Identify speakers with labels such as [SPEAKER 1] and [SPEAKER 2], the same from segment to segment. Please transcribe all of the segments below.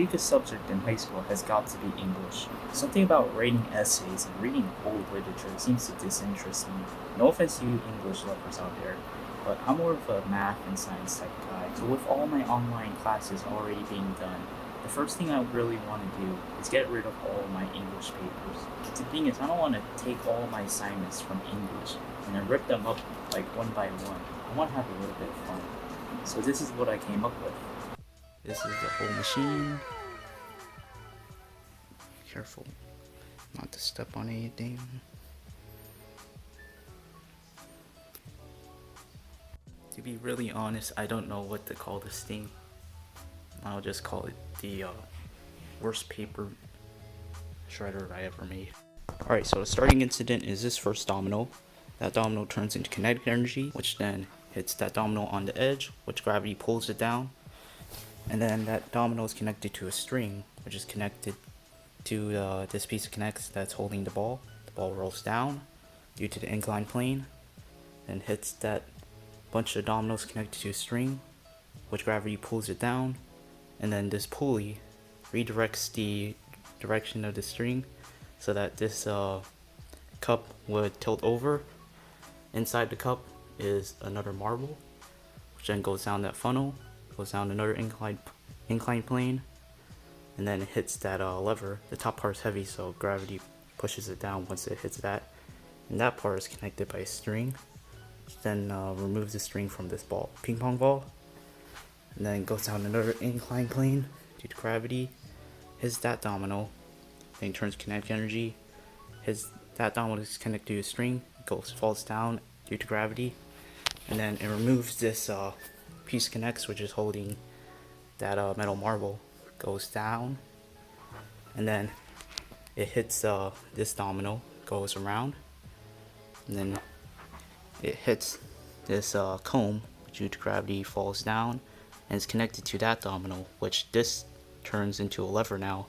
[SPEAKER 1] weakest subject in high school has got to be English. Something about writing essays and reading old literature seems to disinterest me. No offense to you English lovers out there, but I'm more of a math and science type guy. So with all my online classes already being done, the first thing I really want to do is get rid of all my English papers. The thing is, I don't want to take all my assignments from English and then rip them up like one by one. I want to have a little bit of fun. So this is what I came up with. This is the whole machine. Careful not to step on anything. To be really honest, I don't know what to call this thing. I'll just call it the worst paper shredder I ever made. Alright, so the starting incident is this first domino. That domino turns into kinetic energy, which then hits that domino on the edge, which gravity pulls it down. And then that domino is connected to a string, which is connected to this piece of kinetics that's holding the ball. The ball rolls down due to the inclined plane, then hits that bunch of dominoes connected to a string, which gravity pulls it down. And then this pulley redirects the direction of the string so that this cup would tilt over. Inside the cup is another marble, which then goes down that funnel, goes down another inclined plane, and then it hits that lever. The top part is heavy, so gravity pushes it down once it hits that. And that part is connected by a string. Then removes the string from this ball, ping pong ball, and then goes down another inclined plane due to gravity, hits that domino, then turns kinetic energy, hits that domino is connected to a string, falls down due to gravity, and then it removes this piece of kinetics which is holding that metal marble, goes down, and then it hits this domino, goes around, and then it hits this comb, which due to gravity falls down, and it's connected to that domino, which this turns into a lever now,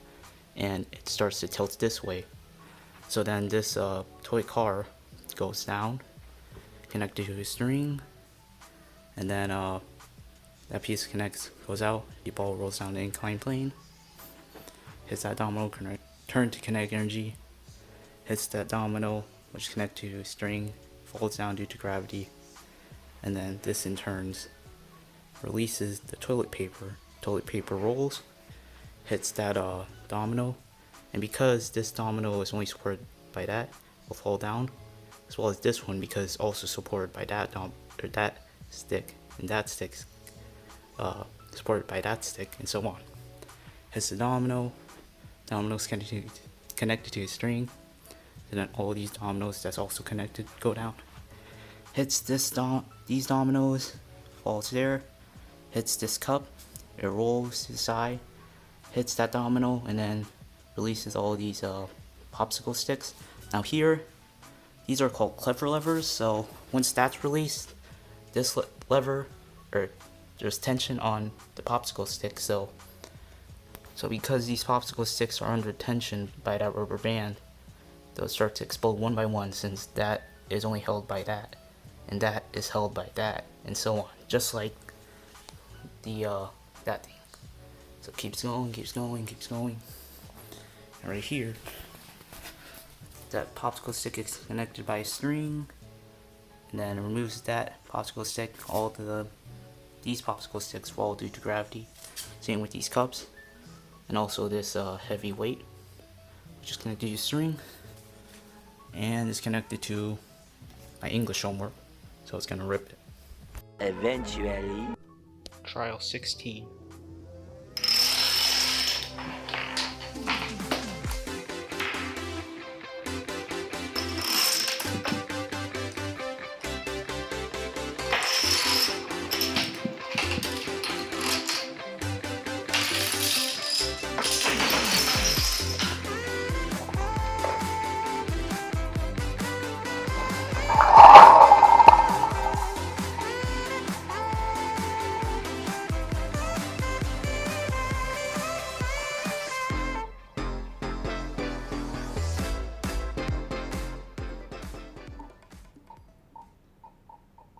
[SPEAKER 1] and it starts to tilt this way. So then this toy car goes down, connected to a string, and then that piece connects, goes out, the ball rolls down the inclined plane, hits that domino, turn to kinetic energy, hits that domino, which is connected to a string, falls down due to gravity, and then this in turn releases the toilet paper. Toilet paper rolls, hits that domino, and because this domino is only supported by that, will fall down, as well as this one because it's also supported by that stick, and that stick's supported by that stick, and so on. Hits the domino's connected to a string, and then all these dominoes that's also connected go down. Hits these dominoes, falls there, hits this cup, it rolls to the side, hits that domino, and then releases all these popsicle sticks. Now here, these are called clever levers, so once that's released, this lever, or there's tension on the popsicle stick, so because these popsicle sticks are under tension by that rubber band, they'll start to explode one by one, since that is only held by that, and that is held by that, and so on, just like the that thing. So it keeps going, and right here, that popsicle stick is connected by a string, and then it removes that popsicle stick. These popsicle sticks fall due to gravity. Same with these cups, and also this heavy weight, which is connected to a string, and is connected to my English homework, so it's gonna rip it.
[SPEAKER 2] Eventually.
[SPEAKER 1] Trial 16.